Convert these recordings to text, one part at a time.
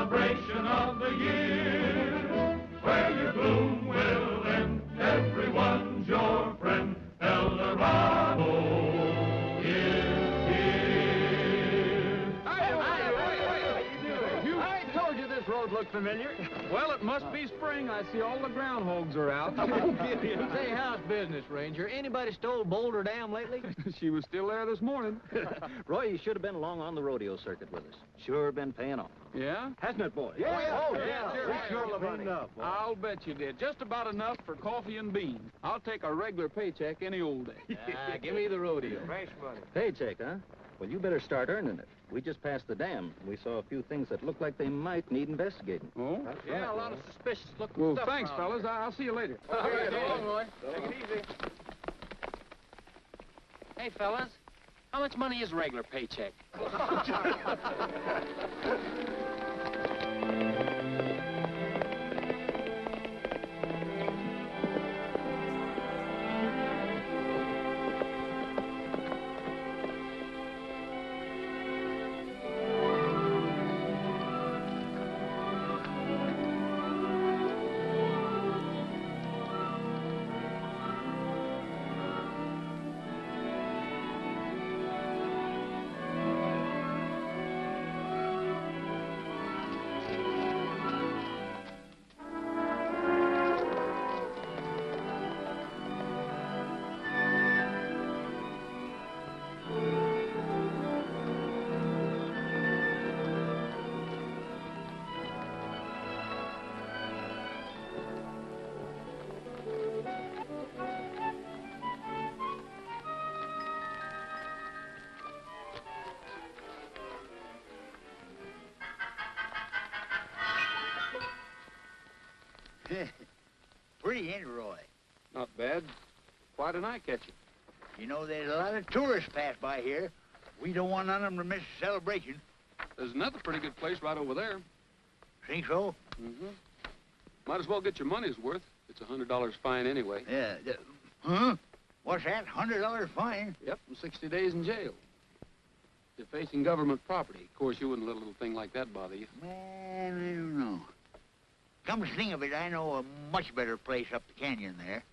celebration of the year. Where your gloom will end, everyone's your friend. Eldorado is here. I told you this road looked familiar. Well, it must be spring. I see all the groundhogs are out. Say, how's business, Ranger? Anybody stole Boulder Dam lately? She was still there this morning. Roy, you should have been along on the rodeo circuit with us. Sure been paying off. Yeah? Hasn't it, boys? Yeah. Oh, Yeah, sure. We sure have enough. I'll bet you did. Just about enough for coffee and beans. I'll take a regular paycheck any old day. Give me the rodeo. Fresh money. Paycheck, huh? Well, you better start earning it. We just passed the dam. We saw a few things that looked like they might need investigating. Oh? Yeah, a lot of suspicious looking Well, stuff. thanks, fellas. I'll see you later. All right, so long, Roy. Take it easy. Hey, fellas, how much money is a regular paycheck? Pretty, ain't it, Roy? Not bad. Why didn't I catch it? You know, there's a lot of tourists pass by here. We don't want none of them to miss the celebration. There's another pretty good place right over there. Think so? Mm-hmm. Might as well get your money's worth. It's $100 fine anyway. Yeah. Huh? What's that? $100 fine? Yep, and 60 days in jail. Defacing government property. Of course, you wouldn't let a little thing like that bother you. Man, I don't know. Come to think of it, I know a much better place up the canyon there.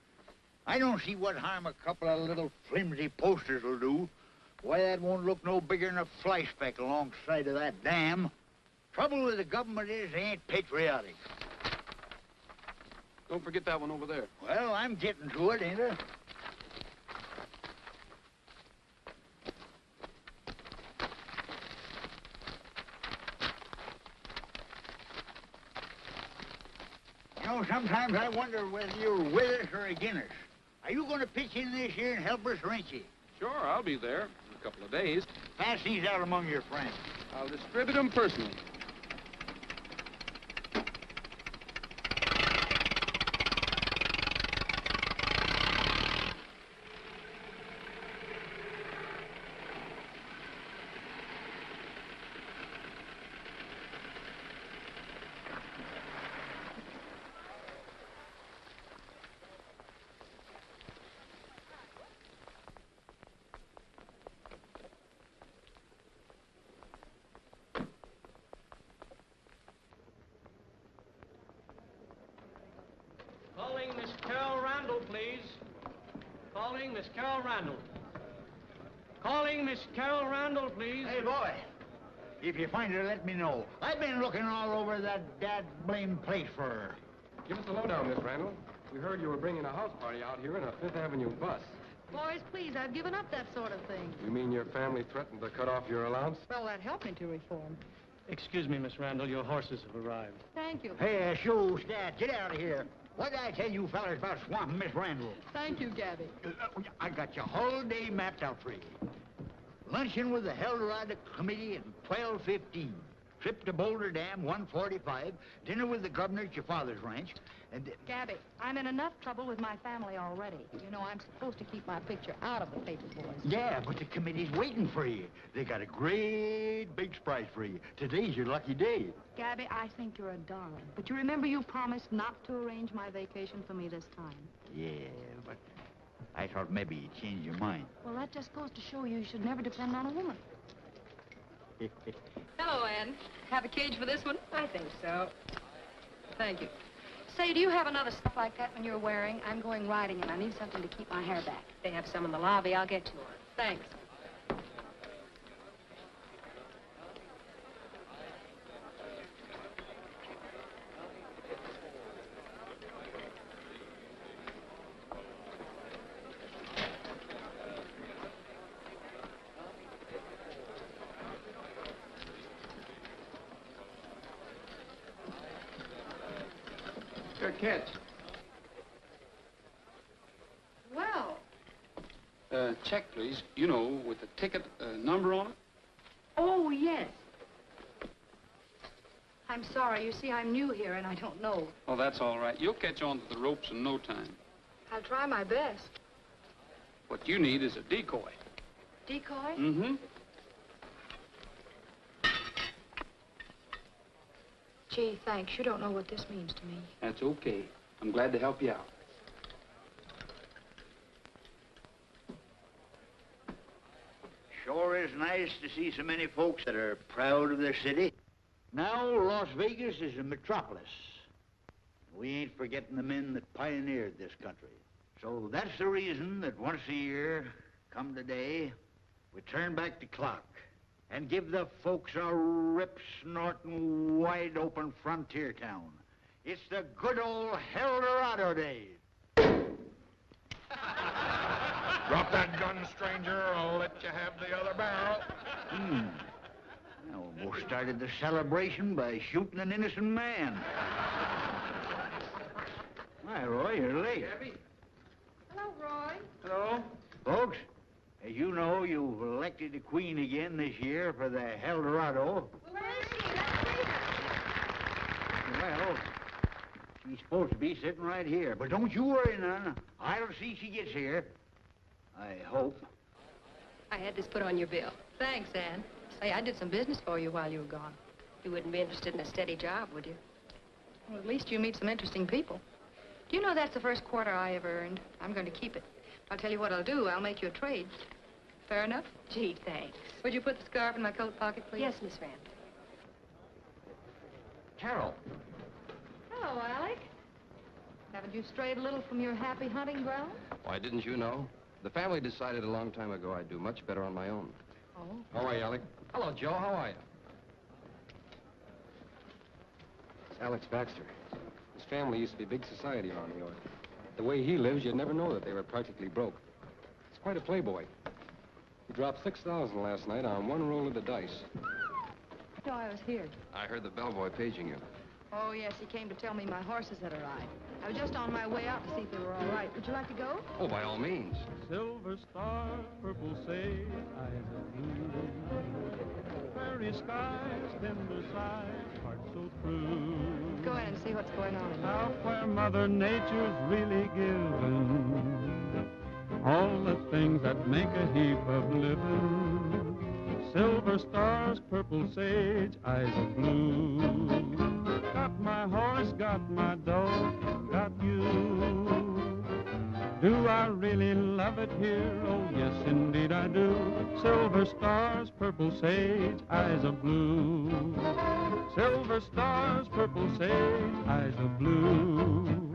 I don't see what harm a couple of little flimsy posters will do. Why, that won't look no bigger than a fly speck alongside of that dam. Trouble with the government is they ain't patriotic. Don't forget that one over there. Well, I'm getting to it, ain't I? You know, sometimes I wonder whether you're with us or against us. Are you going to pitch in this year and help us, or ain't you? Sure, I'll be there in a couple of days. Pass these out among your friends. I'll distribute them personally. Calling Miss Carol Randall, please. Calling Miss Carol Randall. Calling Miss Carol Randall, please. Hey, boy. If you find her, let me know. I've been looking all over that dad-blame place for her. Give us a lowdown, Miss Randall. We heard you were bringing a house party out here in a Fifth Avenue bus. Boys, please, I've given up that sort of thing. You mean your family threatened to cut off your allowance? Well, that helped me to reform. Excuse me, Miss Randall, your horses have arrived. Thank you. Hey, shoo, Stat, get out of here. What did I tell you fellas about swamping Miss Randall? Thank you, Gabby. I got your whole day mapped out for you. Luncheon with the Heldorado Committee at 12:15. Trip to Boulder Dam, 1:45. Dinner with the governor at your father's ranch. And Gabby, I'm in enough trouble with my family already. You know, I'm supposed to keep my picture out of the paper, boys. yeah, but the committee's waiting for you. They got a great big surprise for you. Today's your lucky day. Gabby, I think you're a darling. But you remember you promised not to arrange my vacation for me this time. Yeah, but I thought maybe you'd change your mind. Well, that just goes to show you should never depend on a woman. Hello, Ann. Have a cage for this one? I think so. Thank you. Say, do you have another stuff like that when you're wearing? I'm going riding, and I need something to keep my hair back. They have some in the lobby. I'll get to her. Thanks. Your catch. Well, Check, please. You know, with the ticket number on it. oh, yes. I'm sorry. You see, I'm new here, and I don't know. Oh, that's all right. You'll catch on to the ropes in no time. I'll try my best. What you need is a decoy. Decoy? Mm-hmm. Gee, thanks. You don't know what this means to me. That's okay. I'm glad to help you out. Sure is nice to see so many folks that are proud of their city. Now, Las Vegas is a metropolis. We ain't forgetting the men that pioneered this country. So that's the reason that once a year, come today, we turn back the clock and give the folks a rip-snorting, wide-open frontier town. It's the good old Helldorado Days. Drop that gun, stranger. I'll let you have the other barrel. I almost started the celebration by shooting an innocent man. Hi, Roy, you're late. Hello, Roy. Hello? Folks, as you know, you've elected a queen again this year for the Heldorado. Where is she? Let's see her. Well, she's supposed to be sitting right here. But don't you worry none. I'll see she gets here. I hope. I had this put on your bill. Thanks, Ann. Say, I did some business for you while you were gone. You wouldn't be interested in a steady job, would you? Well, at least you meet some interesting people. Do you know that's the first quarter I ever earned? I'm going to keep it. I'll tell you what I'll do. I'll make you a trade. Fair enough? Gee, thanks. Would you put the scarf in my coat pocket, please? Yes, Miss Rand. Carol. Hello, Alec. Haven't you strayed a little from your happy hunting ground? Why, didn't you know? The family decided a long time ago I'd do much better on my own. Oh. How are you, Alec? Hello, Joe. How are you? It's Alex Baxter. His family used to be big society around here. The way he lives, you'd never know that they were practically broke. He's quite a playboy. He dropped $6,000 last night on one roll of the dice. No, I was here. I heard the bellboy paging you. Oh, yes, he came to tell me my horses had arrived. I was just on my way out to see if they were all right. Would you like to go? Oh, by all means. Silver star, purple sage, eyes of blue. Prairie skies, tender sighs, heart so true. Go in and see what's going on in there. Out where Mother Nature's really given all the things that make a heap of living. Silver stars, purple sage, eyes of blue. Got my horse, got my dog, got you. Do I really love it here? Oh, yes, indeed I do. Silver stars, purple sage, eyes of blue. Silver stars, purple sage, eyes of blue.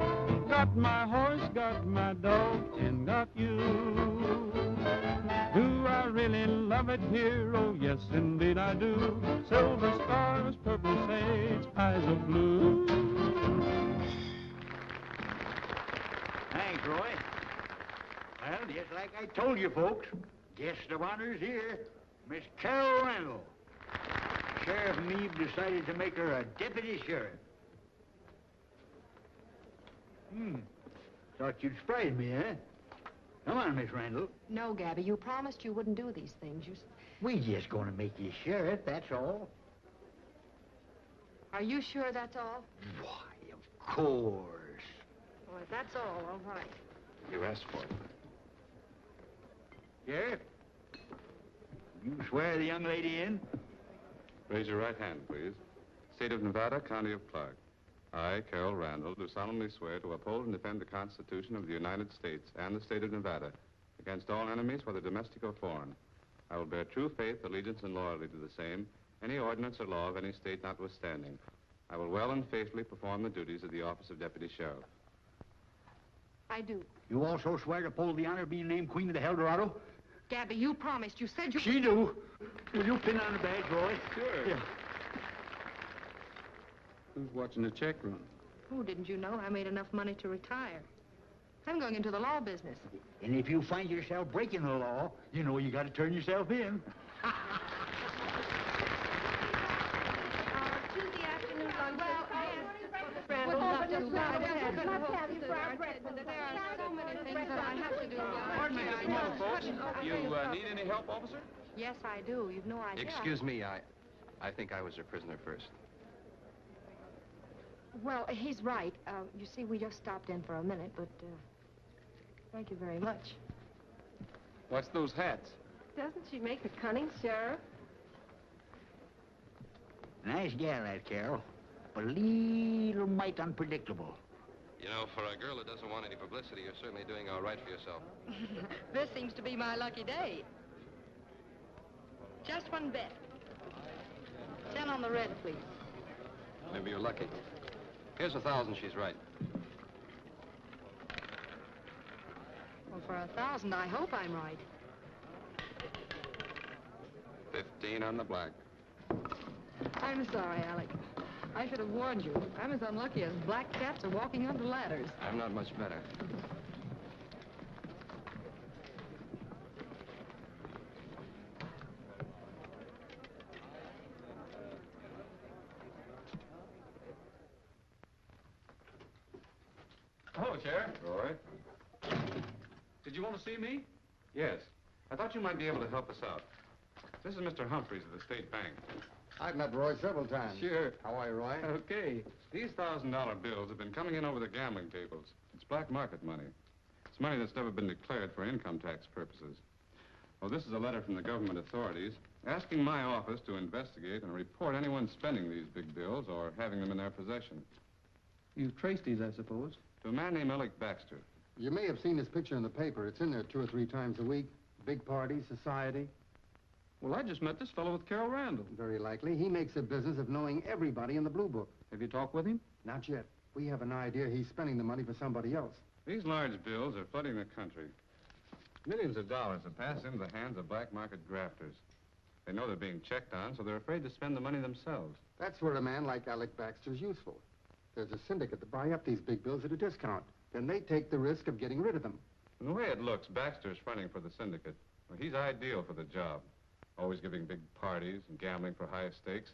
Got my horse, got my dog, and got you. Do I really love it here? Oh, yes, indeed I do. Silver stars, purple sage, eyes of blue. Thanks, Roy. Well, just like I told you folks, guest of honor's here, Miss Carol Randall. Sheriff Meade decided to make her a deputy sheriff. Thought you'd sprayed me, eh? Come on, Miss Randall. No, Gabby, you promised you wouldn't do these things. We just gonna make you sheriff, that's all. Are you sure that's all? Why, of course. Well, if that's all right. You asked for it. Sheriff, you swear the young lady in? Raise your right hand, please. State of Nevada, County of Clark. I, Carol Randall, do solemnly swear to uphold and defend the Constitution of the United States and the state of Nevada against all enemies, whether domestic or foreign. I will bear true faith, allegiance, and loyalty to the same, any ordinance or law of any state notwithstanding. I will well and faithfully perform the duties of the office of Deputy Sheriff. I do. You also swear to uphold the honor of being named Queen of the Heldorado? Gabby, you promised. You said you... She do. Will you pin on the badge, Roy? Sure. Yeah. Who's watching the check run? Oh, didn't you know I made enough money to retire? I'm going into the law business. And if you find yourself breaking the law, you know you got to turn yourself in. Tuesday afternoon lunch. Well, yes. Well, Not just too bad. let's I have couldn't it. hope to. There are so many things that I have to do. Pardon me, Miss Mother, folks. You need any help, officer? Yes, I do. You've no idea. Excuse me, I think I was a prisoner first. Well, he's right. You see, we just stopped in for a minute, but thank you very much. What's those hats? Doesn't she make a cunning sheriff? Nice gal, that Carol. But a little mite unpredictable. You know, for a girl that doesn't want any publicity, you're certainly doing all right for yourself. This seems to be my lucky day. Just one bet. 10 on the red, please. Maybe you're lucky. Here's 1,000, she's right. Well, for 1,000, I hope I'm right. 15 on the black. I'm sorry, Alec. I should have warned you. I'm as unlucky as black cats are walking under ladders. I'm not much better. Hello, Sheriff. Roy? Did you want to see me? Yes. I thought you might be able to help us out. This is Mr. Humphreys of the State Bank. I've met Roy several times. Sure. How are you, Roy? Okay. These $1,000 bills have been coming in over the gambling tables. It's black market money. It's money that's never been declared for income tax purposes. Well, this is a letter from the government authorities asking my office to investigate and report anyone spending these big bills or having them in their possession. You've traced these, I suppose. To a man named Alec Baxter. You may have seen his picture in the paper. It's in there 2 or 3 times a week. Big party, society. Well, I just met this fellow with Carol Randall. Very likely. He makes a business of knowing everybody in the Blue Book. Have you talked with him? Not yet. We have an idea he's spending the money for somebody else. These large bills are flooding the country. Millions of dollars have passed into the hands of black market grafters. They know they're being checked on, so they're afraid to spend the money themselves. That's where a man like Alec Baxter's useful. There's a syndicate to buy up these big bills at a discount. Then they take the risk of getting rid of them. From the way it looks, Baxter's fronting for the syndicate. Well, he's ideal for the job. Always giving big parties and gambling for high stakes.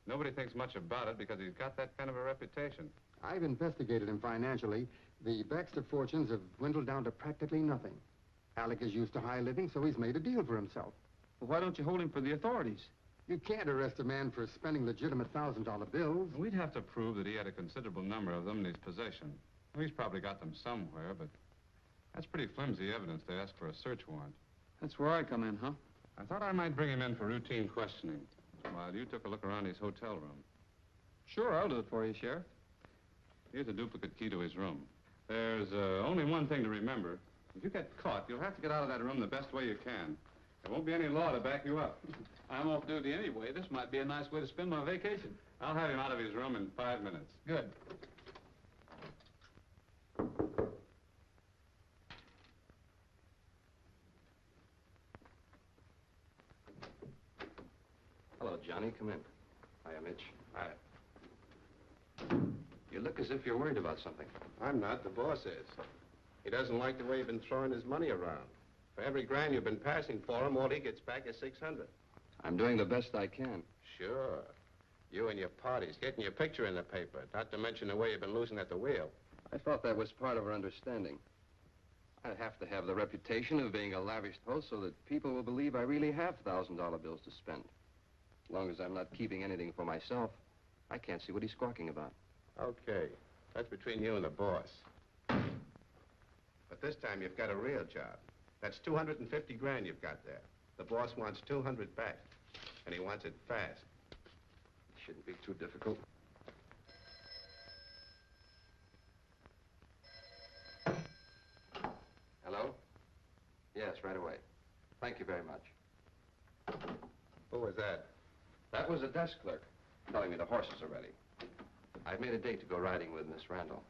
Nobody thinks much about it because he's got that kind of a reputation. I've investigated him financially. The Baxter fortunes have dwindled down to practically nothing. Alec is used to high living, so he's made a deal for himself. Well, why don't you hold him for the authorities? You can't arrest a man for spending legitimate $1,000 bills. We'd have to prove that he had a considerable number of them in his possession. Well, he's probably got them somewhere, but that's pretty flimsy evidence to ask for a search warrant. That's where I come in, huh? I thought I might bring him in for routine questioning while you took a look around his hotel room. Sure, I'll do it for you, Sheriff. Here's a duplicate key to his room. There's only one thing to remember. If you get caught, you'll have to get out of that room the best way you can. There won't be any law to back you up. I'm off duty anyway. This might be a nice way to spend my vacation. I'll have him out of his room in 5 minutes. Good. Hello, Johnny. Come in. Hiya, Mitch. Hi. You look as if you're worried about something. I'm not. The boss is. He doesn't like the way you've been throwing his money around. For every grand you've been passing for him, all he gets back is 600. I'm doing the best I can. Sure. You and your parties, getting your picture in the paper, not to mention the way you've been losing at the wheel. I thought that was part of our understanding. I have to have the reputation of being a lavish host so that people will believe I really have $1,000 bills to spend. As long as I'm not keeping anything for myself, I can't see what he's squawking about. Okay. That's between you and the boss. But this time you've got a real job. That's 250 grand you've got there. The boss wants 200 back, and he wants it fast. Shouldn't be too difficult. Hello? Yes, right away. Thank you very much. Who was that? That was a desk clerk telling me the horses are ready. I've made a date to go riding with Miss Randall.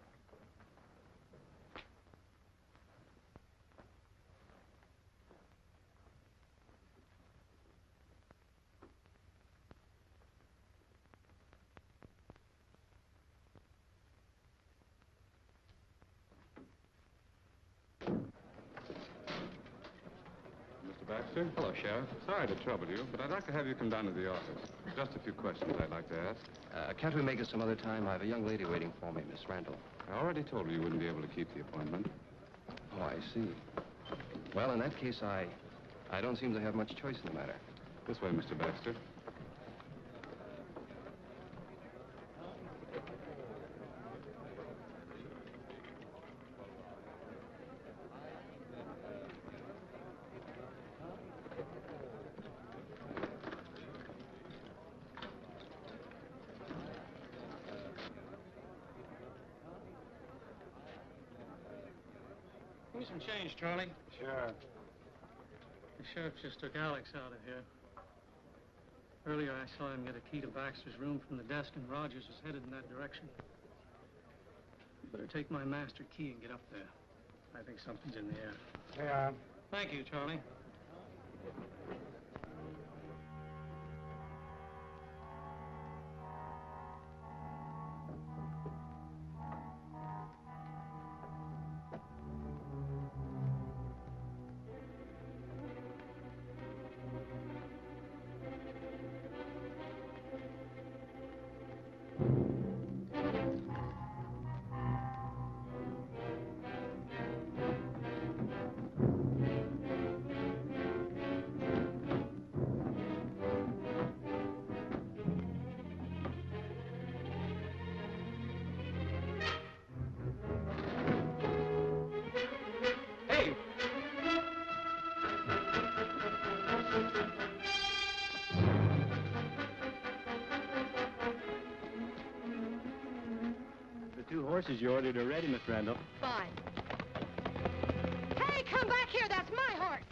Baxter? Hello, Sheriff. Sorry to trouble you, but I'd like to have you come down to the office. Just a few questions I'd like to ask. Can't we make it some other time? I have a young lady waiting for me, Miss Randall. I already told her you wouldn't be able to keep the appointment. Oh, I see. Well, in that case, I don't seem to have much choice in the matter. This way, Mr. Baxter. Give me some change, Charlie. Sure. The sheriff just took Alex out of here. Earlier, I saw him get a key to Baxter's room from the desk, and Rogers was headed in that direction. You better take my master key and get up there. I think something's in the air. Yeah. Thank you, Charlie. Horses you ordered are ready, Miss Randall. Fine. Hey, come back here. That's my horse.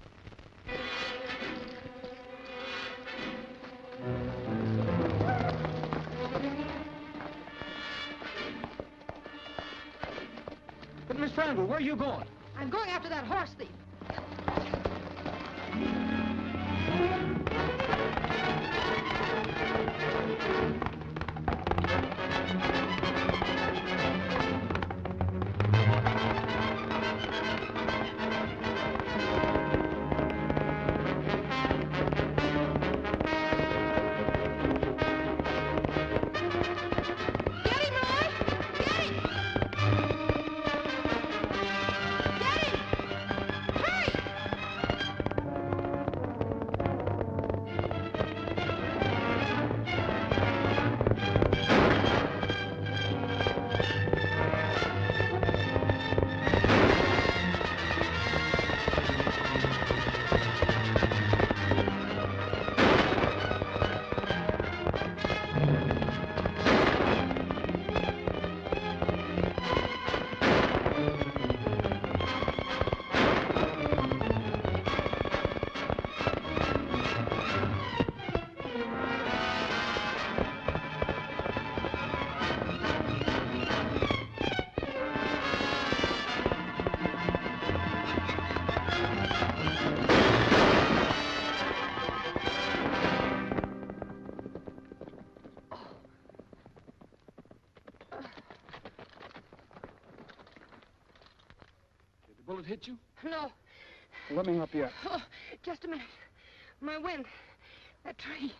But, Miss Randall, where are you going? I'm going after that horse thief. Bullet hit you? No. Let me help you up. Oh, just a minute. My wind. That tree.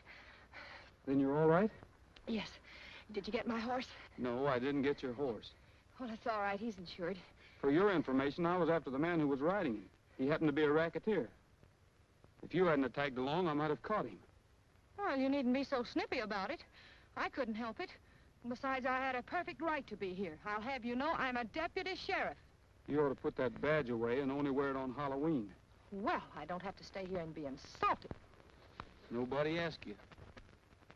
Then you're all right? Yes. Did you get my horse? No, I didn't get your horse. Well, that's all right. He's insured. For your information, I was after the man who was riding him. He happened to be a racketeer. If you hadn't tagged along, I might have caught him. Well, you needn't be so snippy about it. I couldn't help it. Besides, I had a perfect right to be here. I'll have you know I'm a deputy sheriff. You ought to put that badge away and only wear it on Halloween. Well, I don't have to stay here and be insulted. Nobody asked you.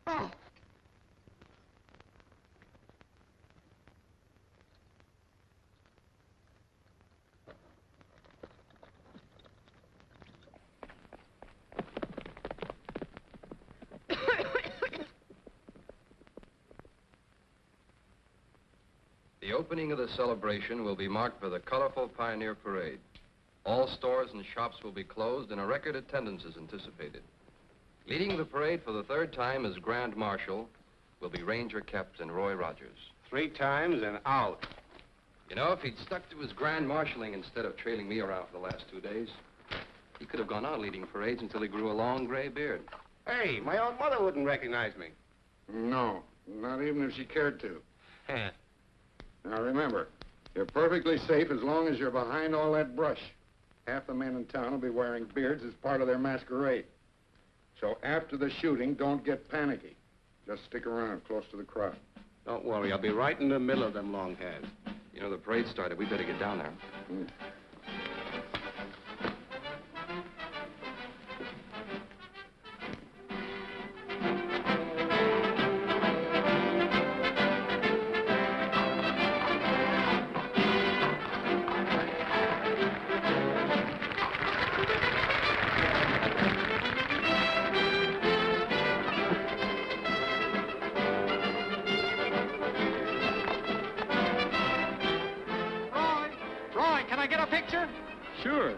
Oh! The opening of the celebration will be marked by the colorful Pioneer Parade. All stores and shops will be closed and a record attendance is anticipated. Leading the parade for the third time as Grand Marshal will be Ranger Captain Roy Rogers. 3 times and out. You know, if he'd stuck to his Grand Marshaling instead of trailing me around for the last 2 days, he could have gone on leading parades until he grew a long gray beard. Hey, my own mother wouldn't recognize me. No, not even if she cared to. Now remember, you're perfectly safe as long as you're behind all that brush. Half the men in town will be wearing beards as part of their masquerade. So after the shooting, don't get panicky. Just stick around close to the crowd. Don't worry, I'll be right in the middle of them long hairs. You know, the parade started. We better get down there. Sure.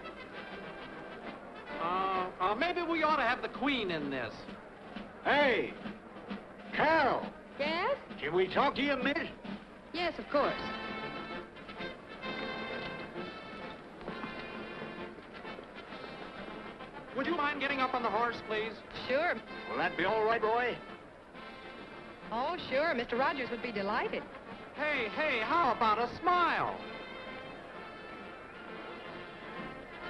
Maybe we ought to have the Queen in this. Hey, Carol, Yes? can we talk to you a minute? Yes, of course. Would you mind getting up on the horse, please? Sure. Will that be all right, Roy? Oh, sure. Mr. Rogers would be delighted. Hey, how about a smile?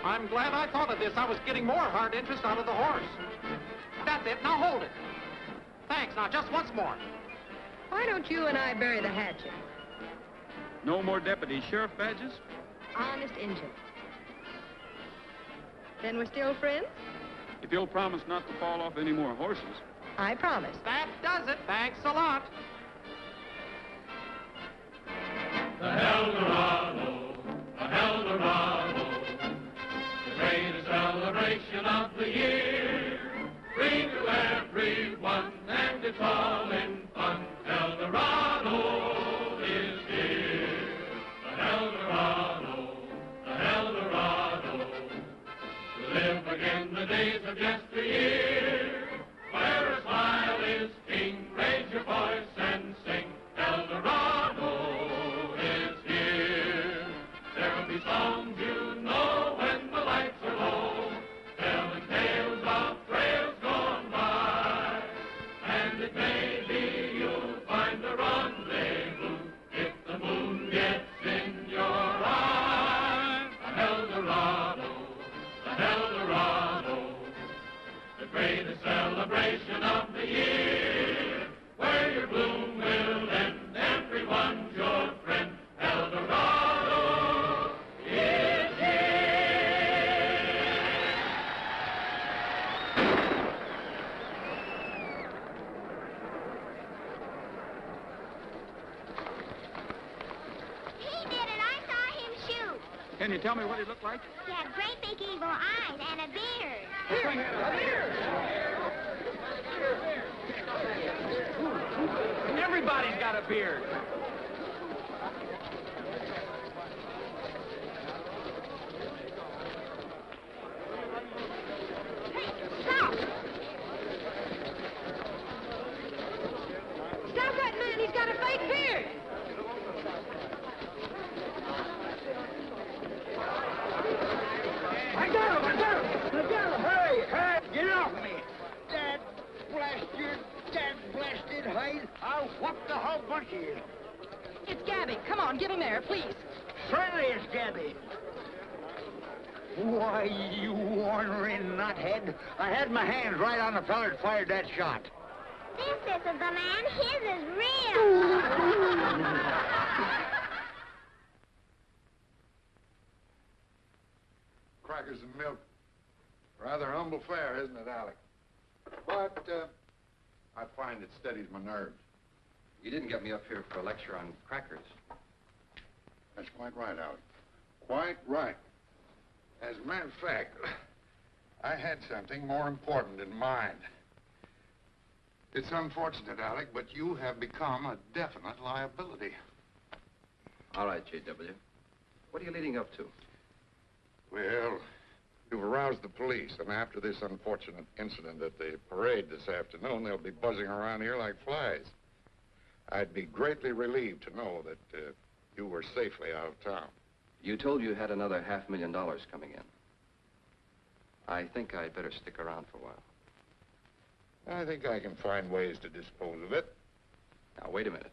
I'm glad I thought of this. I was getting more hard interest out of the horse. That's it. Now hold it. Thanks. Now, just once more. Why don't you and I bury the hatchet? No more deputy sheriff badges? Honest Injun. Then we're still friends? If you'll promise not to fall off any more horses. I promise. That does it. Thanks a lot. The Heldorado, the Heldorado, the greatest celebration of the year. Free to everyone, and it's all in fun. Heldorado is here. The Heldorado, the Heldorado, to live again the days of yesteryear, where a smile is king. Raise your voice and sing. Heldorado is here. There'll be songs you know when the lights are low, telling tales of trails gone by. And it may be you'll find a rendezvous if the moon gets in your eye. A Heldorado, a Heldorado, the greatest celebration of the year, where your gloom will end, everyone's your friend. Heldorado is here. He did it. I saw him shoot. Can you tell me what he looked like? He had great big evil eyes and a beard. Everybody's got a beard. Stop! Stop that man! He's got a fake beard! I got him! Hey, get off me! Dad blasted hide. I'll whoop the whole bunch of you. It's Gabby. Come on, get in there, please. Certainly it's Gabby. Why, you ornery nuthead. I had my hands right on the fella that fired that shot. This isn't the man. His is real. Crackers and milk. Rather humble fare, isn't it, Alec? But, I find it steadies my nerves. You didn't get me up here for a lecture on crackers. That's quite right, Alec. Quite right. As a matter of fact, I had something more important in mind. It's unfortunate, Alec, but you have become a definite liability. All right, J.W. What are you leading up to? Well, you've aroused the police, and after this unfortunate incident at the parade this afternoon, they'll be buzzing around here like flies. I'd be greatly relieved to know that you were safely out of town. You told you had another $500,000 coming in. I think I'd better stick around for a while. I think I can find ways to dispose of it. Now, wait a minute.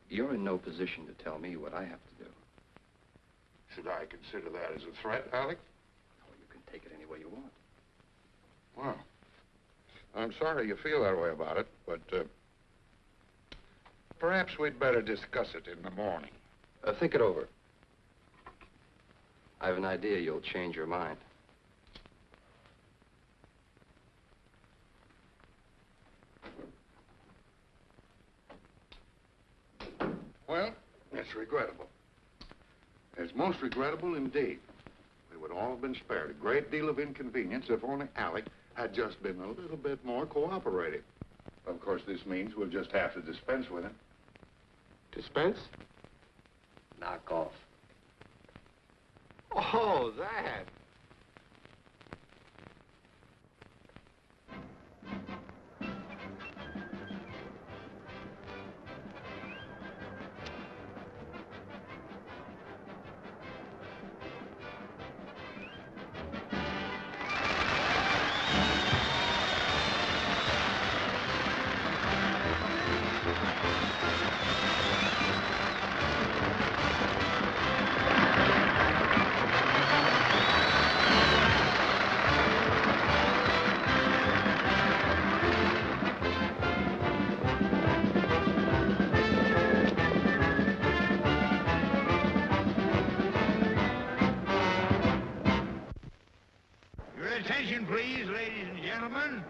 You're in no position to tell me what I have to do. Should I consider that as a threat, Alec? Oh, you can take it any way you want. Well, I'm sorry you feel that way about it, but perhaps we'd better discuss it in the morning. Think it over. I have an idea you'll change your mind. Well, that's regrettable. It's most regrettable indeed. We would all have been spared a great deal of inconvenience if only Alec had just been a little bit more cooperative. Of course, this means we'll just have to dispense with him. Dispense? Knock off. Oh, that. Attention, please, ladies and gentlemen.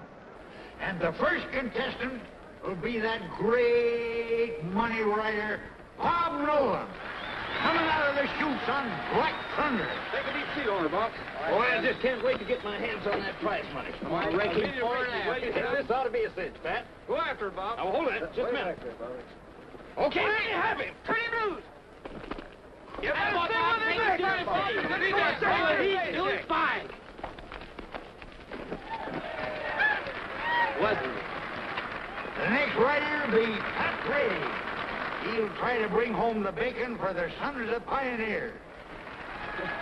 And the first contestant will be that great money rider, Bob Nolan, coming out of the chutes on Black Thunder. Take a deep seat on her, Bob. Boy, I just can't wait to get my hands on that prize money. Come on, Ranking Ranking, fore and wait, aft. This ought to be a cinch, Pat. Go after her, Bob. Now, hold it. Just a minute. Okay, let me have him. Turn him loose. You better stay with him there, Bob. He's doing fine. The next rider will be patriotic. He'll try to bring home the bacon for the sons of the pioneers.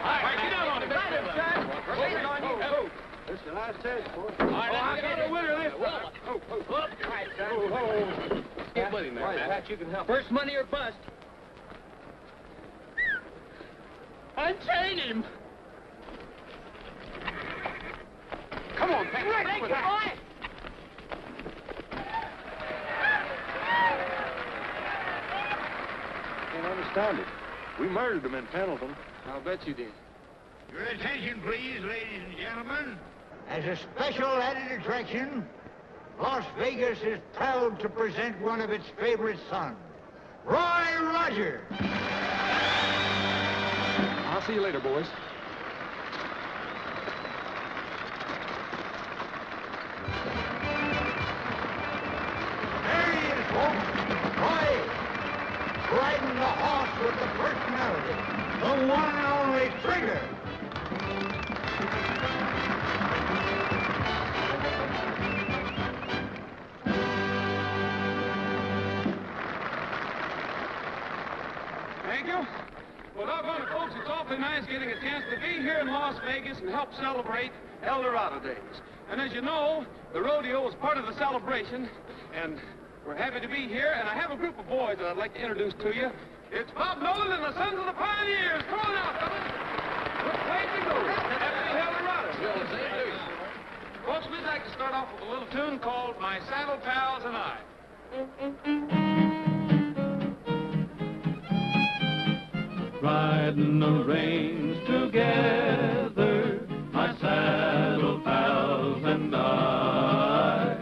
All right, get out on him. Got him, son. We're waiting on you. This is the last chance, boys. All right, I got a winner this time. All right, son. Get with him there, Pat, you can help. First money or bust. Unchain him. Come on, Pat. Break it, boy. Can't understand it. We murdered him and Pendleton. I'll bet you did. Your attention, please, ladies and gentlemen. As a special added attraction, Las Vegas is proud to present one of its favorite sons, Roy Rogers. I'll see you later, boys. There he is, folks. Roy, riding the horse with the personality, the one and only Trigger. Thank you. Well, doggone it, folks, it's awfully nice getting a chance to be here in Las Vegas and help celebrate Helldorado Days. And as you know, the rodeo is part of the celebration, and we're happy to be here, and I have a group of boys that I'd like to introduce to you. It's Bob Nolan and the Sons of the Pioneers. Come on out, fellas. Let's play to go. Happy Helldorado. Folks, we'd like to start off with a little tune called My Saddle Pals and I. Riding the range together, my saddle pals and I.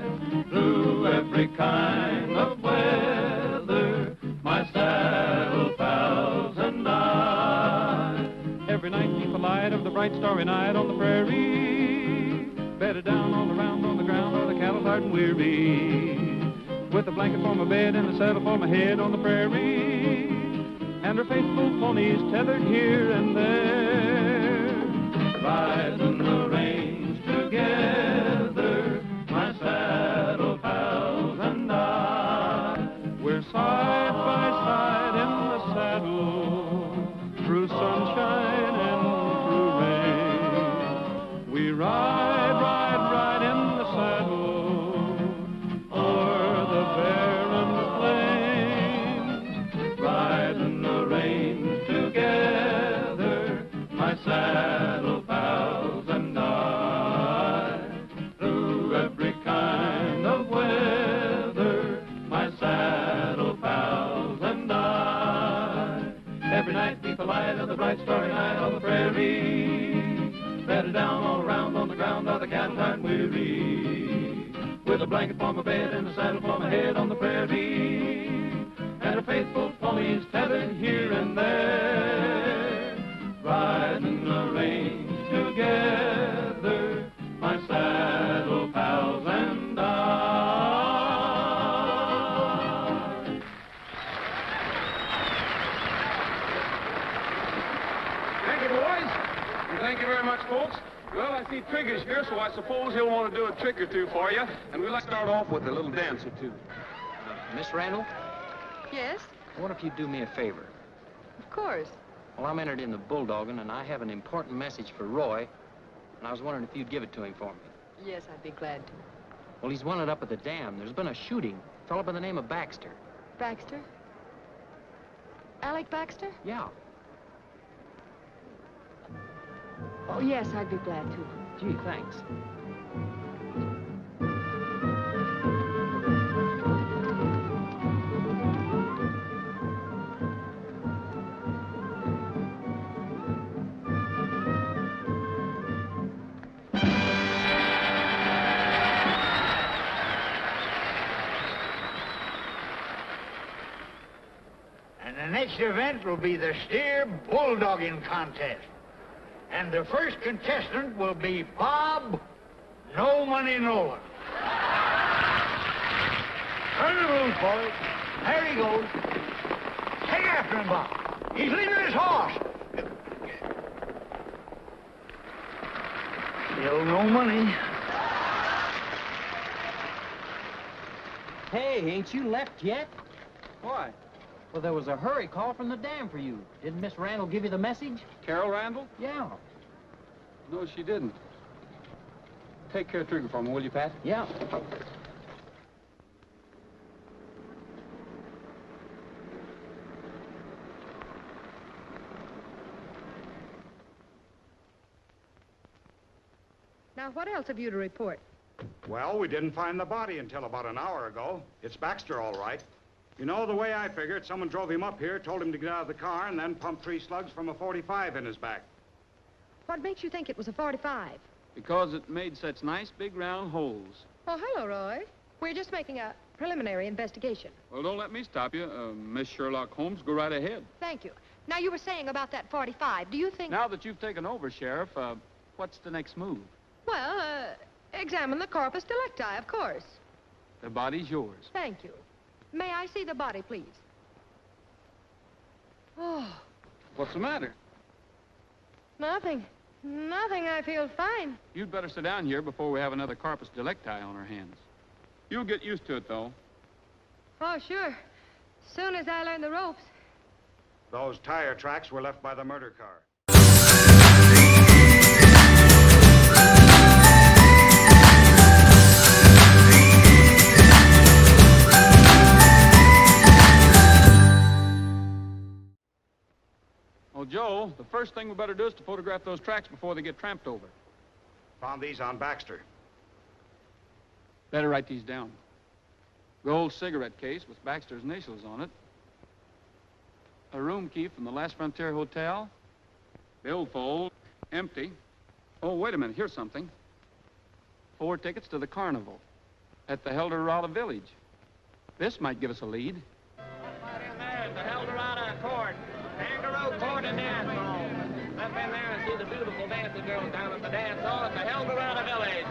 Through every kind of weather, my saddle pals and I. Every night keep the light of the bright starry night on the prairie. Bedded down all around on the ground where the cattle hard and weary. with a blanket for my bed and a saddle for my head on the prairie, and her faithful ponies tethered here and there, riding the range together, my saddle pals and I. We're side by side in the saddle, through sunshine and through rain. We ride, ride, ride in the saddle o'er the barren plains, riding the range together, my saddle pals and I. Through every kind of weather, my saddle pals and I. Every night beneath the light of the bright starry night on the prairie, bedded down all around on the ground are the cattle aren't weary, with a blanket for my bed and a saddle for my head on the prairie, and a faithful ponies tethered here and there, riding the range together, my saddle pals and I. Thank you, boys. And thank you very much, folks. Well, I see Trigger's here, so I suppose he'll want to do a trick or two for you. And we'd like to start off with a little dance or two. Miss Randall, Yes? I wonder if you'd do me a favor. Of course. Well, I'm entered in the bulldogging, and I have an important message for Roy, and I was wondering if you'd give it to him for me. Yes, I'd be glad to. Well, he's wanted up at the dam. There's been a shooting. A fellow by the name of Baxter. Baxter? Alec Baxter? Yeah. Oh, yes, I'd be glad to. Gee, thanks. And the next event will be the steer bulldogging contest. And the first contestant will be Bob No Money Nolan. Turn the loose, boys. There he goes. Take after him, Bob. He's leaving his horse. Still no money. Hey, ain't you left yet? Why? Well, there was a hurry call from the dam for you. Didn't Miss Randall give you the message? Carol Randall? Yeah. No, she didn't. Take care of Trigger for me, will you, Pat? Yeah. Now, what else have you to report? Well, we didn't find the body until about an hour ago. It's Baxter, all right. You know, the way I figured, someone drove him up here, told him to get out of the car, and then pumped 3 slugs from a .45 in his back. What makes you think it was a .45? Because it made such nice big round holes. Oh, hello, Roy. We're just making a preliminary investigation. Well, don't let me stop you. Miss Sherlock Holmes, go right ahead. Thank you. Now, you were saying about that .45. Do you think... Now that you've taken over, Sheriff, what's the next move? Well, examine the corpus delicti, of course. The body's yours. Thank you. May I see the body, please? Oh, What's the matter? nothing. Nothing. I feel fine. You'd better sit down here before we have another corpus delicti on our hands. You'll get used to it, though. Oh, sure. Soon as I learn the ropes. Those tire tracks were left by the murder car. Well, Joe, the first thing we better do is to photograph those tracks before they get tramped over. Found these on Baxter. Better write these down. Gold cigarette case with Baxter's initials on it. A room key from the Last Frontier Hotel. Billfold, empty. Oh, wait a minute, here's something. 4 tickets to the carnival at the Heldorado Village. This might give us a lead. Right in there at the Heldorado Court. Kangaroo Court and Dance Hall. Step in there and see the beautiful dancing girls down at the dance hall at the Heldorado Village.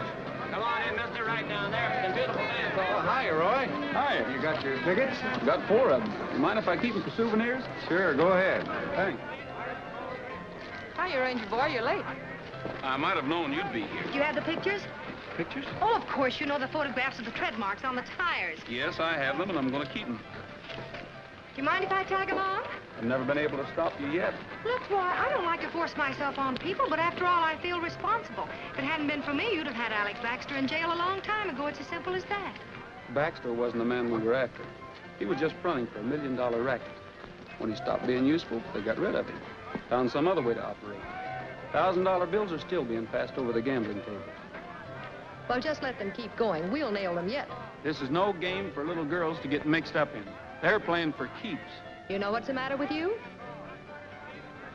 Come on in, mister, right down there. It's a beautiful dance hall. Oh, hi, Roy. Hi, you got your tickets? Got 4 of them. You mind if I keep them for souvenirs? Sure, go ahead. Thanks. Hiya, Ranger boy, you're late. I might have known you'd be here. Do you have the pictures? Pictures? Oh, of course, you know the photographs of the tread marks on the tires. Yes, I have them, and I'm going to keep them. Do you mind if I tag along? I've never been able to stop you yet. Look, Roy, I don't like to force myself on people, but after all, I feel responsible. If it hadn't been for me, you'd have had Alex Baxter in jail a long time ago. It's as simple as that. Baxter wasn't the man we were after. He was just fronting for $1 million racket. When he stopped being useful, they got rid of him. Found some other way to operate. $1,000 bills are still being passed over the gambling table. Well, just let them keep going. We'll nail them yet. This is no game for little girls to get mixed up in. They're playing for keeps. You know what's the matter with you?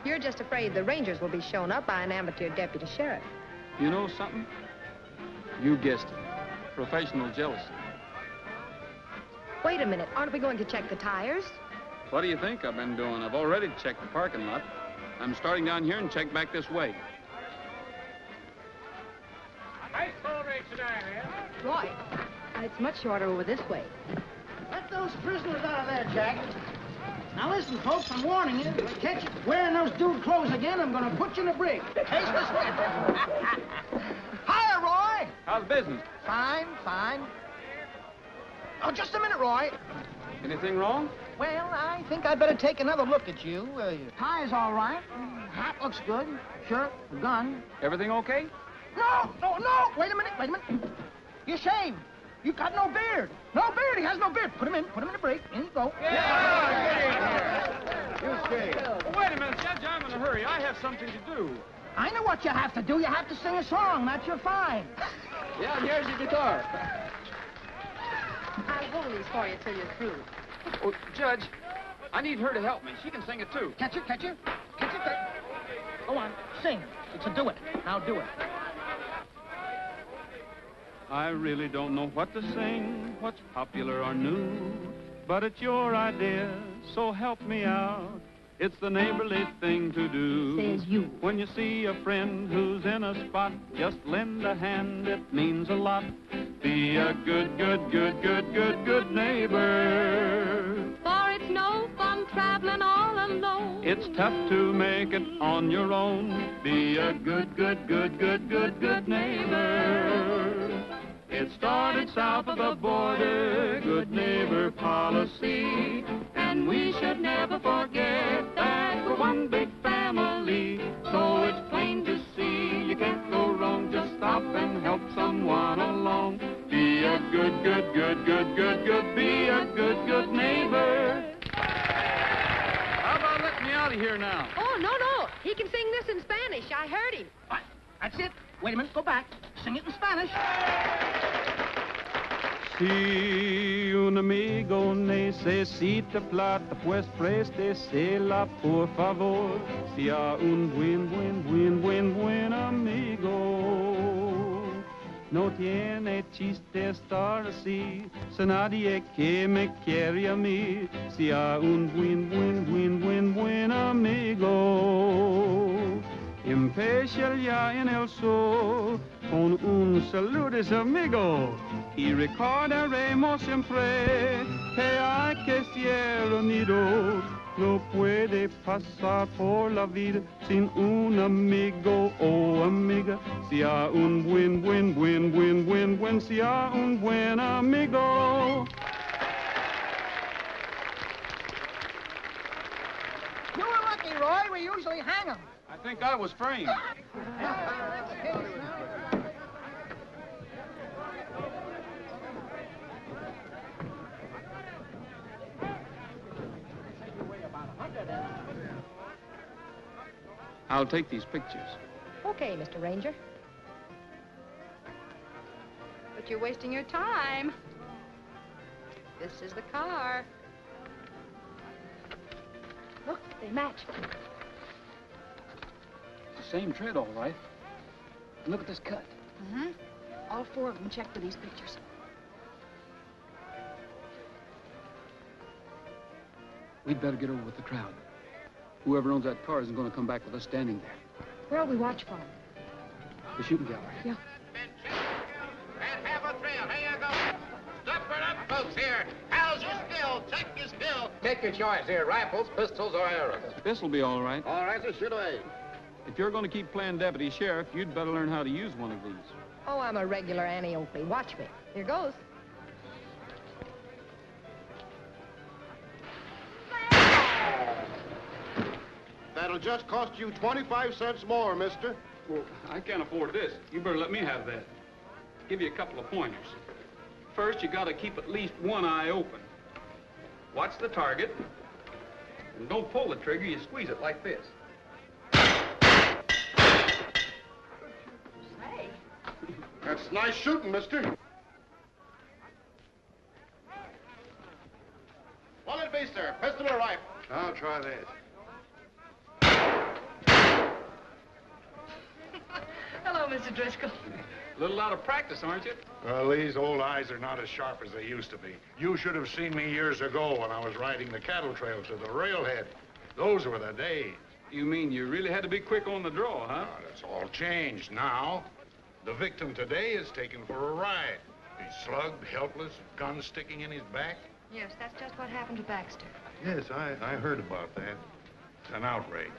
You're just afraid the Rangers will be shown up by an amateur deputy sheriff. You know something? You guessed it. Professional jealousy. Wait a minute. Aren't we going to check the tires? What do you think I've been doing? I've already checked the parking lot. I'm starting down here and check back this way. Nice phone race tonight, man. Roy, it's much shorter over this way. Let those prisoners out of there, Jack. Now listen, folks, I'm warning you. If I catch you wearing those dude clothes again, I'm gonna put you in a brig. Taste this way. Hiya, Roy. How's business? Fine, fine. Oh, just a minute, Roy. Anything wrong? Well, I think I'd better take another look at you. Your tie's all right. Hat looks good. Shirt, gun. Everything okay? No! Wait a minute. You're shaved. You've got no beard. No beard. He has no beard. Put him in the brig. In you go. Wait a minute, Judge. I'm in a hurry. I have something to do. I know what you have to do. You have to sing a song. That's your fine. Yeah, and here's your guitar. I'll hold these for you till you're through. Oh, Judge, I need her to help me. She can sing it, too. Catch it. Go on. Sing. It's a do it. Now do it. I really don't know what to sing, what's popular or new, but it's your idea, so help me out. It's the neighborly thing to do. Says you. When you see a friend who's in a spot, just lend a hand, it means a lot. Be a good neighbor. For it's no fun traveling all alone. It's tough to make it on your own. Be a good neighbor. It started south of the border, good neighbor policy. And we should never forget that we're one big family. So it's plain to see, you can't go wrong. Just stop and help someone along. Be a good, be a good neighbor. How about letting me out of here now? Oh, no. He can sing this in Spanish. I heard him. That's it. Wait a minute. Go back. Sing it in Spanish. Si un amigo necesita plata, pues préstesela, por favor. Sea un buen amigo. No tiene chiste estar así, si nadie que me quiere a mí. Sea un buen amigo. Empieza ya en el sol con un saludo amigo y recordaremos siempre que hay que ser unidos. No puede pasar por la vida sin un amigo o amiga. Sea un buen, sea un buen amigo. You were lucky, Roy. We usually hang 'em. I think I was framed. I'll take these pictures. Okay, Mr. Ranger. But you're wasting your time. This is the car. Look, they match. It's the same tread, all right. Look at this cut. Mm-hmm. All 4 of them check for these pictures. We'd better get over with the crowd. Whoever owns that car isn't going to come back with us standing there. Where'll we watch from? The shooting gallery. Yeah. And have a thrill. Here you go. Stop it up, folks, here. there. How's your skill? Check your skill. Take your choice here, rifles, pistols, or arrows. This'll be all right. All right, so shoot away. If you're going to keep playing deputy sheriff, you'd better learn how to use one of these. Oh, I'm a regular Annie Oakley. Watch me. Here goes. That'll just cost you 25 cents more, mister. Well, I can't afford this. You better let me have that. Give you a couple of pointers. First, you got to keep at least one eye open. Watch the target. And don't pull the trigger, you squeeze it like this. Say. That's nice shooting, mister. What'll it be, sir? Pistol or rifle? I'll try this. Hello, Mr. Driscoll. A little out of practice, aren't you? Well, these old eyes are not as sharp as they used to be. You should have seen me years ago when I was riding the cattle trail to the railhead. Those were the days. You mean you really had to be quick on the draw, huh? That's all changed now. The victim today is taken for a ride. He's slugged, helpless, gun sticking in his back. Yes, that's just what happened to Baxter. Yes, I heard about that. It's an outrage.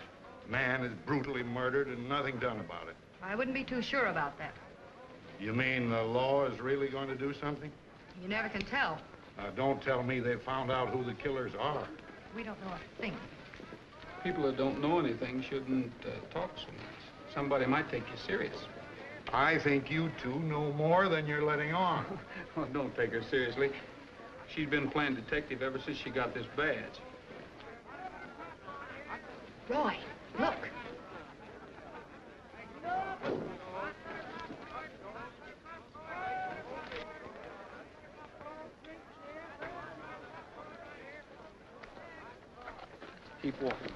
Man is brutally murdered and nothing done about it. I wouldn't be too sure about that. You mean the law is really going to do something? You never can tell. Now, don't tell me they found out who the killers are. We don't know a thing. People that don't know anything shouldn't talk so much. Somebody might take you serious. I think you two know more than you're letting on. Well, don't take her seriously. She's been playing detective ever since she got this badge. Roy, look. Keep walking.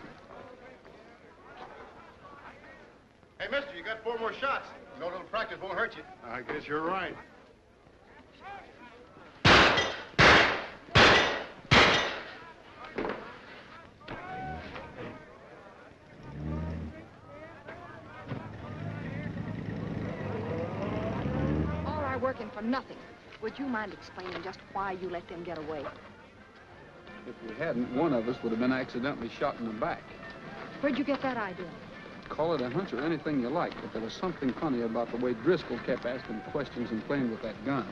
Hey, mister, you got 4 more shots. No little practice won't hurt you. I guess you're right. All our working for nothing. Would you mind explaining just why you let them get away? If we hadn't, one of us would have been accidentally shot in the back. Where'd you get that idea? Call it a hunch or anything you like, but there was something funny about the way Driscoll kept asking questions and playing with that gun.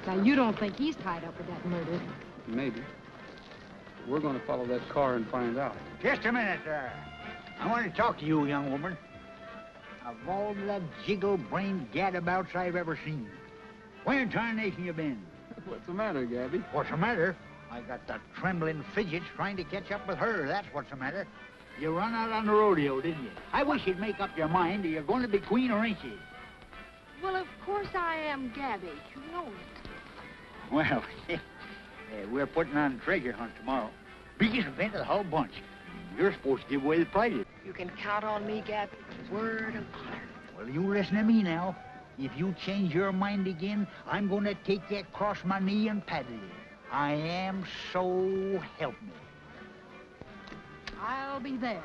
Now, you don't think he's tied up with that murder? Maybe. We're going to follow that car and find out. Just a minute, sir. I want to talk to you, young woman. Of all the jiggle-brained gadabouts I've ever seen, where in tarnation you been? What's the matter, Gabby? What's the matter? I got the trembling fidgets trying to catch up with her. That's what's the matter. You run out on the rodeo, didn't you? I wish you'd make up your mind. Are you going to be queen or ain't you? Well, of course I am Gabby. You know it. Well, we're putting on a treasure hunt tomorrow. Biggest event of the whole bunch. You're supposed to give away the prizes. You can count on me, Gabby. Word of honor. Well, you listen to me now. If you change your mind again, I'm going to take you across my knee and paddle you. I am, so help me. I'll be there.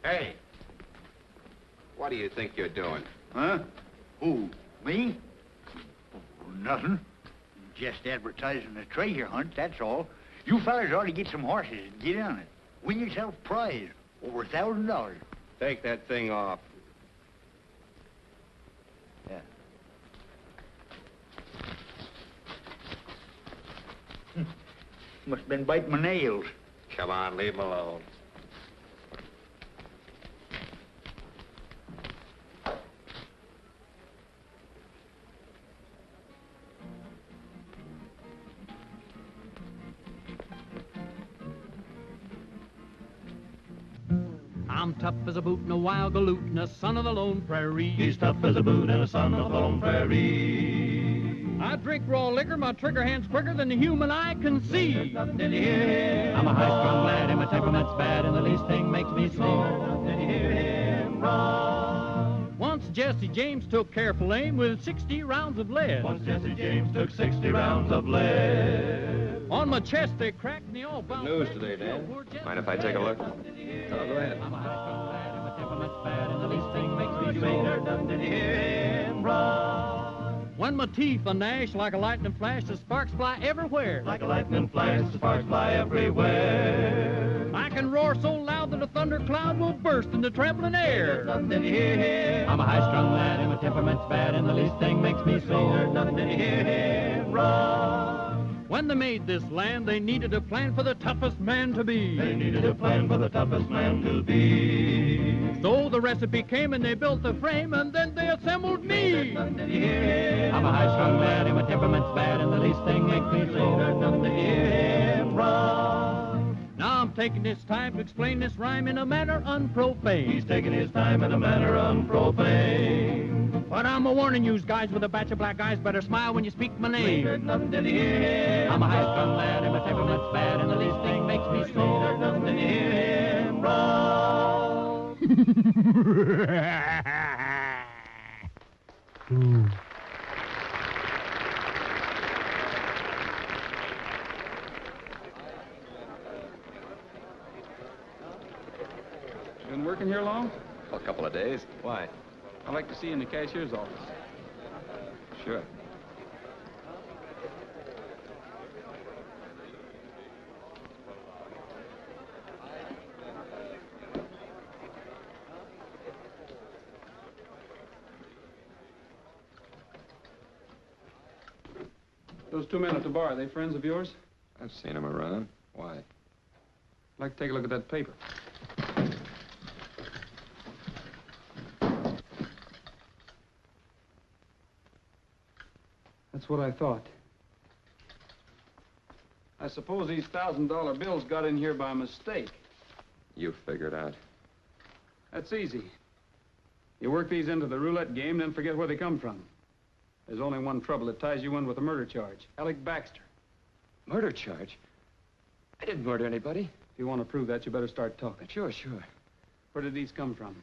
Hey, what do you think you're doing? Huh? Who? Me? Nothing. Just advertising a treasure hunt, that's all. You fellas ought to get some horses and get on it. Win yourself a prize. Over $1,000. Take that thing off. Yeah. Must have been biting my nails. Come on, leave him alone. I'm tough as a boot and a wild galoot and a son of the lone prairie. He's tough as a boot and a son of the lone prairie. I drink raw liquor, my trigger hand's quicker than the human eye can see. Did you hear him? I'm a high-strung lad and my temperament's bad and the least thing makes me slow. Did you hear him wrong? Once Jesse James took careful aim with 60 rounds of lead. Once Jesse James took 60 rounds of lead. On my chest, they cracked and they all bounced. News today, Dan. Mind if I take a look? Oh, go ahead. I'm a high-strung lad and my temperament's bad, and the least thing makes me say, "Done did you hear him run?" When my teeth are gnash like a lightning flash, the sparks fly everywhere. Like a lightning flash, the sparks fly everywhere. I can roar so loud that a thundercloud will burst in the trembling air. Done did you hear him? I'm a high-strung lad and my temperament's bad, and the least thing makes me say, "Done did you hear him run?" When they made this land, they needed a plan for the toughest man to be. They needed a plan for the toughest man to be. So the recipe came and they built the frame, and then they assembled me. Done did you hear him? I'm a high-strung lad and my temperament's bad, and the least thing makes me say, "Done did you hear him run?" Now I'm taking this time to explain this rhyme in a manner unprofane. He's taking his time in a manner unprofane. But I'm a warning you guys with a batch of black eyes, better smile when you speak my name. Done did you hear him? I'm a high-strung lad and my temperament's bad, and the least thing makes me say, "Done did you hear him run?" Been working here long? A couple of days. Why? I'd like to see you in the cashier's office. Sure. Those two men at the bar, are they friends of yours? I've seen them around. Why? I'd like to take a look at that paper. That's what I thought. I suppose these $1,000 bills got in here by mistake. You figured out. That's easy. You work these into the roulette game, then forget where they come from. There's only one trouble. It ties you in with a murder charge. Alec Baxter. Murder charge? I didn't murder anybody. If you want to prove that, you better start talking. Sure. Where did these come from?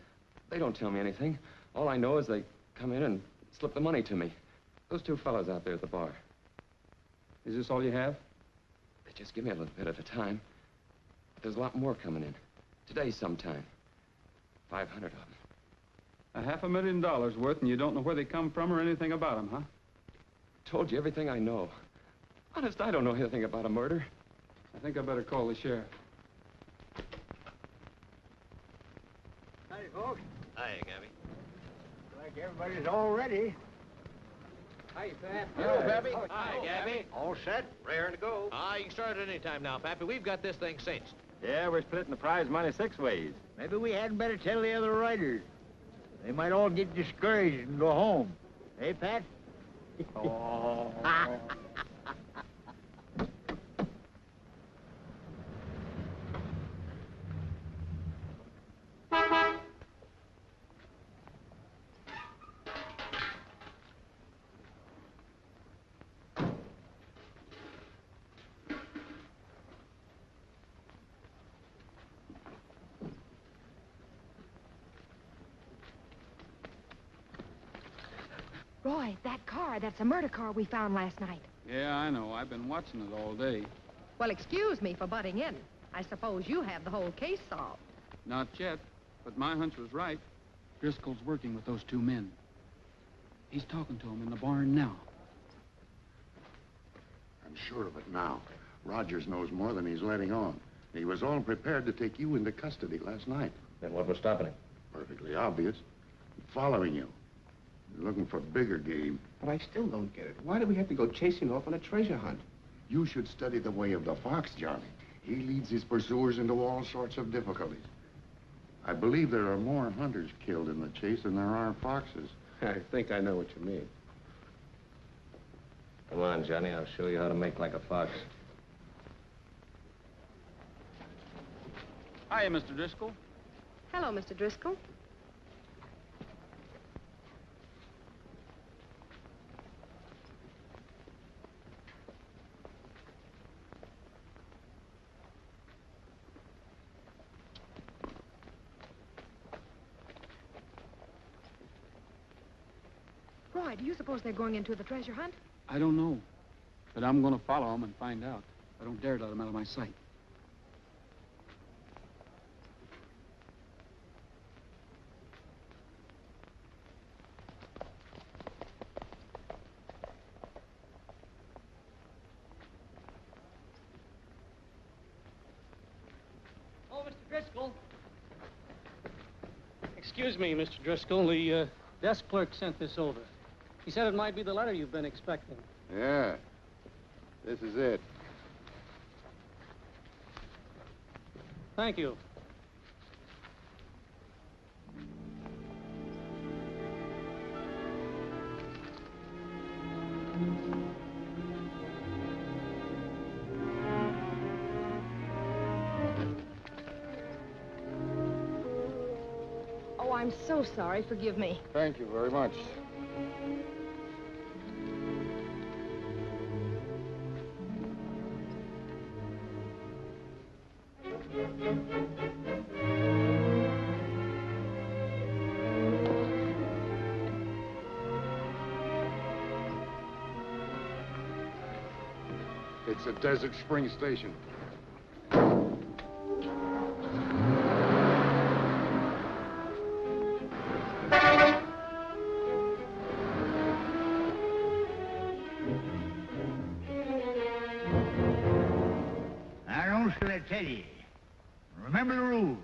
They don't tell me anything. All I know is they come in and slip the money to me. Those two fellows out there at the bar. Is this all you have? They just give me a little bit at a time. But there's a lot more coming in. Today sometime. 500 of them. $500,000 worth, and you don't know where they come from or anything about them, huh? Told you everything I know. Honest, I don't know anything about a murder. I think I better call the sheriff. Howdy, folks. Hi, Gabby. Like everybody's all ready. Hi, Pat. Hello, Pappy. Hello. Hi, Gabby. All set, Raring to go. You can start at any time now, Pappy. We've got this thing cinched. Yeah, we're splitting the prize money 6 ways. Maybe we hadn't better tell the other riders. They might all get discouraged and go home. Hey, Pat? Oh. Roy, that car, that's a murder car we found last night. Yeah, I know. I've been watching it all day. Well, excuse me for butting in. I suppose you have the whole case solved. Not yet, but my hunch was right. Driscoll's working with those two men. He's talking to them in the barn now. I'm sure of it now. Rogers knows more than he's letting on. He was all prepared to take you into custody last night. Then what was stopping him? Perfectly obvious. Following you. Looking for bigger game. But I still don't get it. Why do we have to go chasing off on a treasure hunt? You should study the way of the fox, Johnny. He leads his pursuers into all sorts of difficulties. I believe there are more hunters killed in the chase than there are foxes. I think I know what you mean. Come on, Johnny. I'll show you how to make like a fox. Hiya, Mr. Driscoll. Hello, Mr. Driscoll. Roy, do you suppose they're going into the treasure hunt? I don't know, but I'm going to follow them and find out. I don't dare let him out of my sight. Oh, Mr. Driscoll. Excuse me, Mr. Driscoll. The desk clerk sent this over. He said it might be the letter you've been expecting. Yeah. This is it. Thank you. Oh, I'm so sorry. Forgive me. Thank you very much. It's a Desert Spring station. I tell you, remember the rules.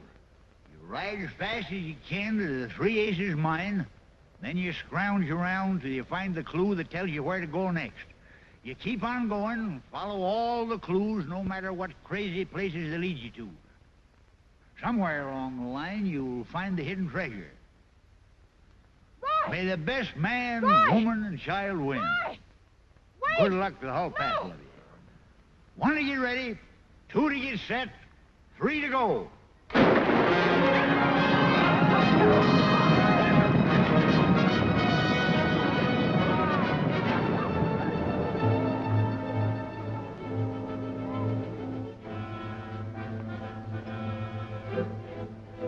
You ride as fast as you can to the Three Aces mine, then you scrounge around till you find the clue that tells you where to go next. You keep on going, follow all the clues, no matter what crazy places they lead you to. Somewhere along the line, you'll find the hidden treasure. Roy! May the best man, Roy! woman, and child win. Roy! Good luck to the whole pack of you. 1 to get ready, 2 to get set, 3 to go.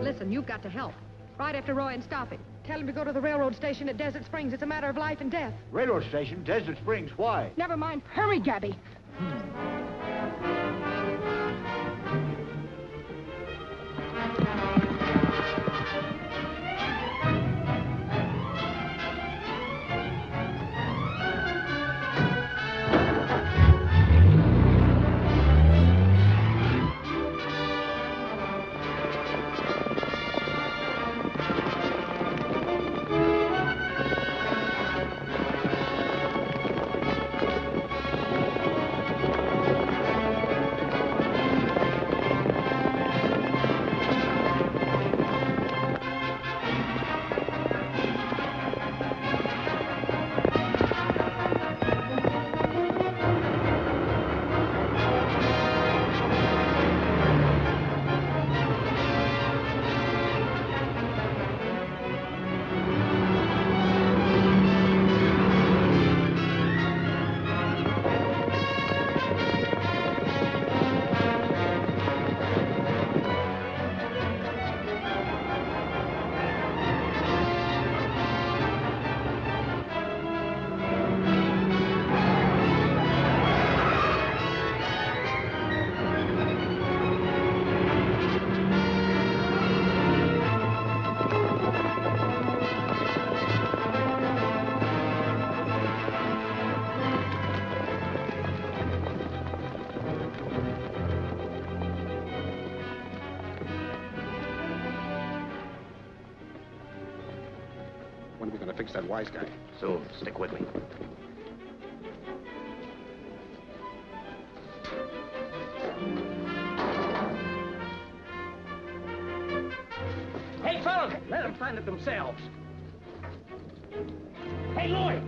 Listen, you've got to help. Ride after Roy and stop him. Tell him to go to the railroad station at Desert Springs. It's a matter of life and death. Railroad station, Desert Springs, why? Never mind. Hurry, Gabby. When are we going to fix that wise guy? Soon. Stick with me. Hey, fellas, let them find it themselves. Hey, Lloyd!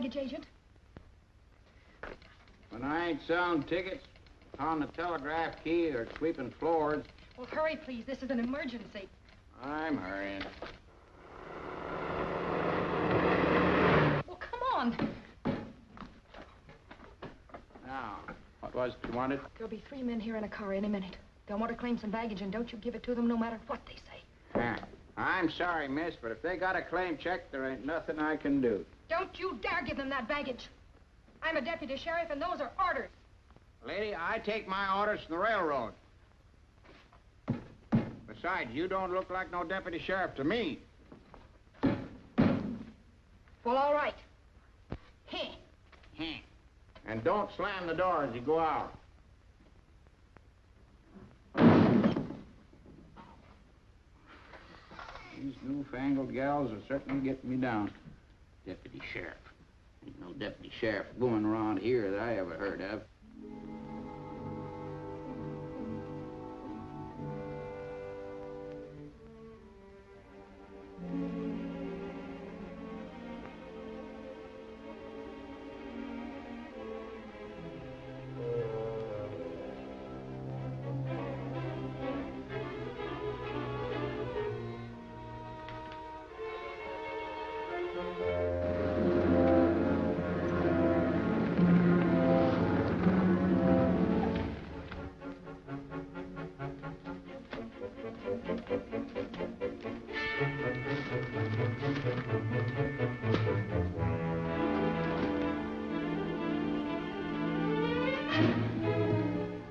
baggage agent? When I ain't selling tickets on the telegraph key or sweeping floors, Well, hurry, please. This is an emergency. I'm hurrying. Well, come on. Now, what was it you wanted? There'll be 3 men here in a car any minute. They'll want to claim some baggage, and don't you give it to them no matter what they say. I'm sorry, miss, but if they got a claim check, there ain't nothing I can do. Don't you dare give them that baggage. I'm a deputy sheriff, and those are orders. Lady, I take my orders from the railroad. Besides, you don't look like no deputy sheriff to me. Well, all right. And don't slam the door as you go out. These newfangled gals are certainly getting me down. Deputy sheriff. Ain't no deputy sheriff going around here that I ever heard of.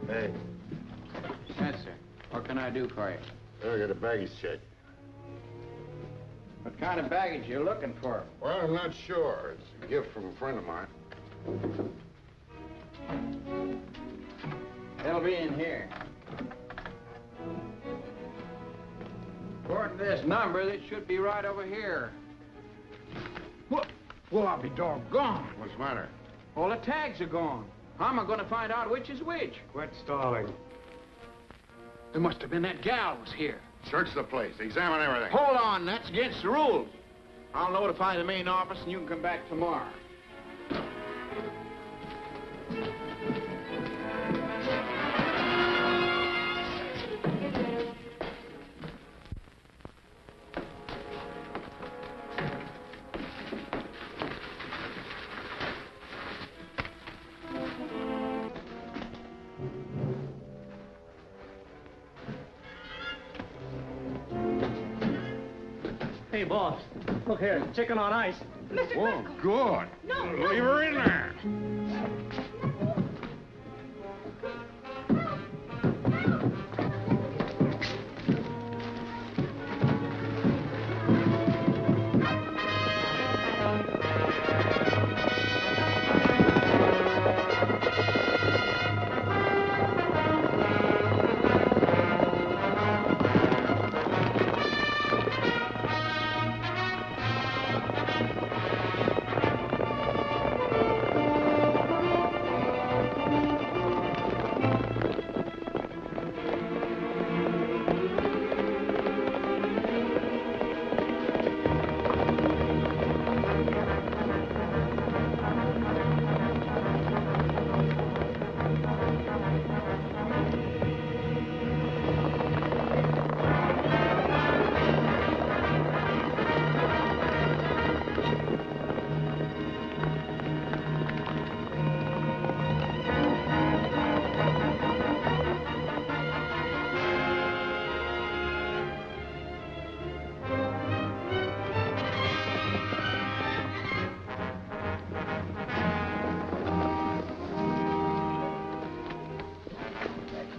Hey. Yes, sir. What can I do for you? I got a baggage check. What kind of baggage you looking for? Well, I'm not sure. It's a gift from a friend of mine. They'll be in here. According to this number, it should be right over here. What? Well, I'll be doggone. What's the matter? All the tags are gone. How am I going to find out which is which? Quit stalling. There must have been that gal was here. Search the place. Examine everything. Hold on, that's against the rules. I'll notify the main office and you can come back tomorrow. Hey, boss. Look here, chicken on ice. Mr. Oh, good. No, Leave her in there.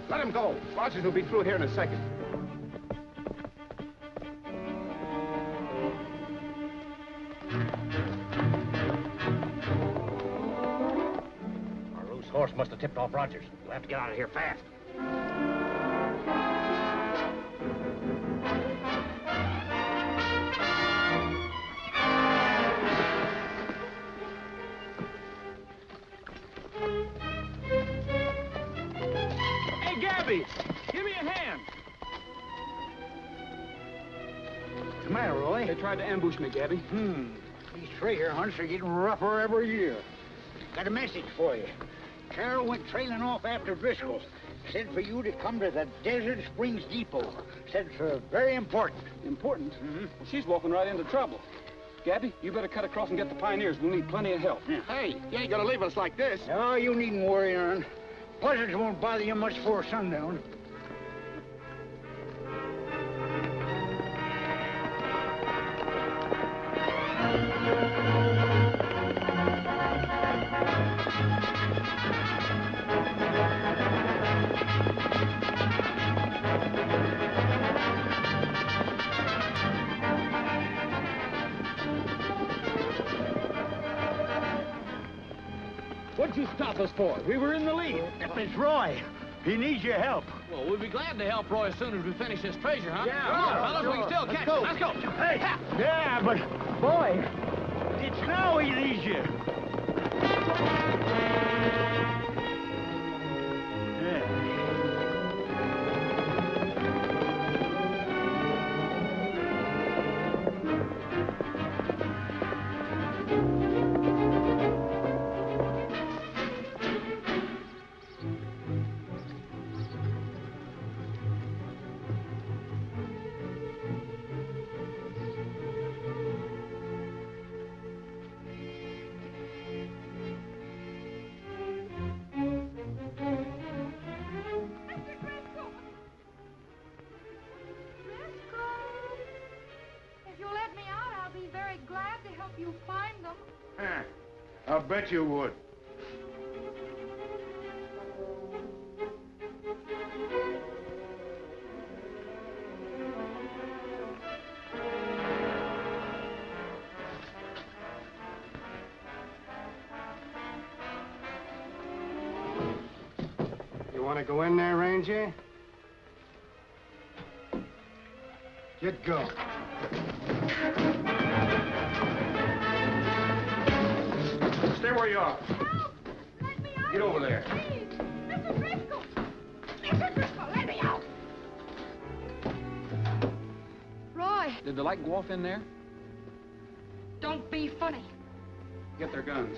Let him go. Rogers will be through here in a second. Our loose horse must have tipped off Rogers. We'll have to get out of here fast. Give me a hand. What's the matter, Roy? They tried to ambush me, Gabby. These treasure hunts are getting rougher every year. Got a message for you. Carol went trailing off after Driscoll. Said for you to come to the Desert Springs Depot. Said it's very important. Important? Mm-hmm. Well, she's walking right into trouble. Gabby, you better cut across and get the pioneers. We'll need plenty of help. Yeah. Hey, you ain't gonna leave us like this. No, you needn't worry, Aaron. Buzzards won't bother you much before sundown. What'd you stop us for? We were in the lead. It's Roy. He needs your help. Well, we'll be glad to help Roy as soon as we finish this treasure hunt. Yeah, Come on, sure, fellas, we can still catch him. Let's go. Hey, yeah, but, boy, it's now he needs you. I'll bet you would. You want to go in there, Ranger? Get go. Stay where you are. Help! Let me out! Get over there. Please! Mr. Driscoll! Mr. Driscoll, let me out! Roy, Did the light go off in there? don't be funny. Get their guns.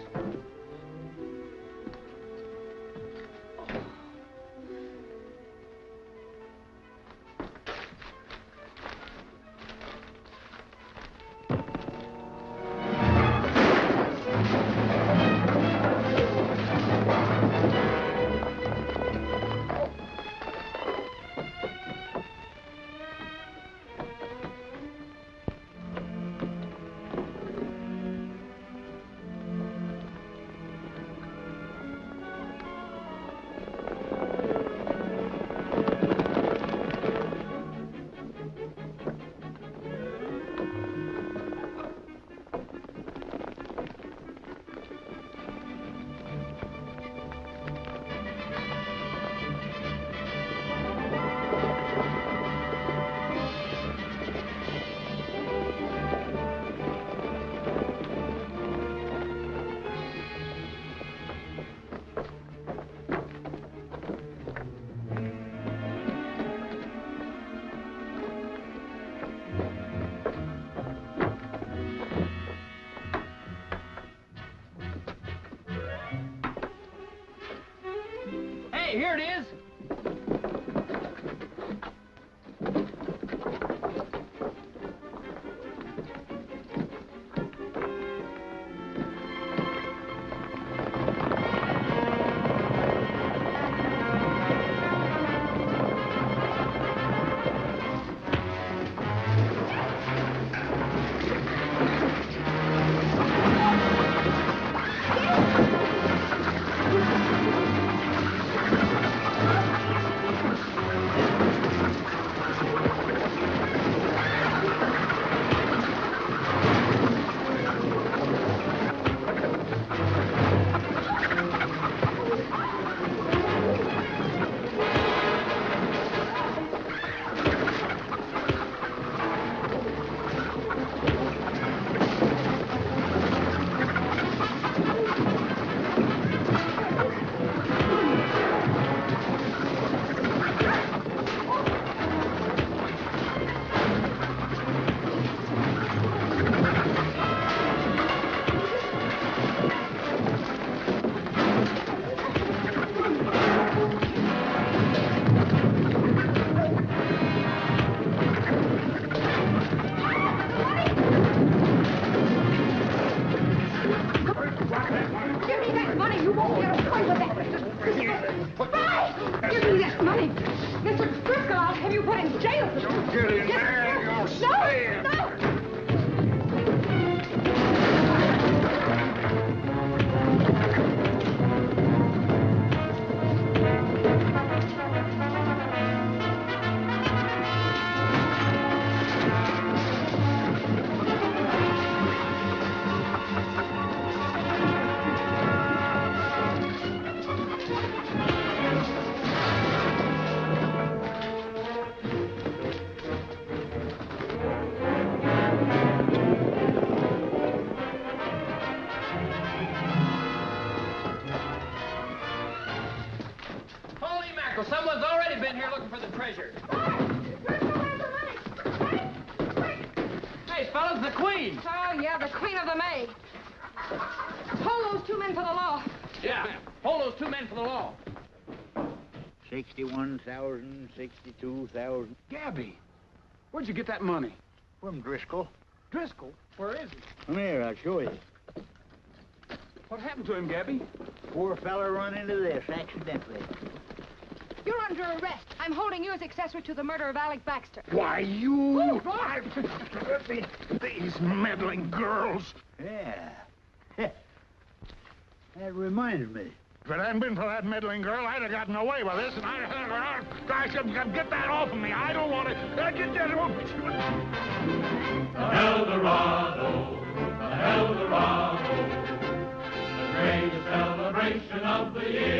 Hey, here it is. queen. Oh, yeah, the queen of the May. Hold those two men for the law. Yeah, hold those two men for the law. 61,000, 62,000. Gabby, where'd you get that money? From Driscoll. Driscoll? Where is he? Come here, I'll show you. What happened to him, Gabby? Poor fella run into this accidentally. You're under arrest. I'm holding you as accessory to the murder of Alec Baxter. Why, you... Oh, Roy! These meddling girls. Yeah. That reminds me. If it hadn't been for that meddling girl, I'd have gotten away with this, and I should get that off of me. I don't want to... Get that off. Helldorado, Helldorado, the greatest celebration of the year.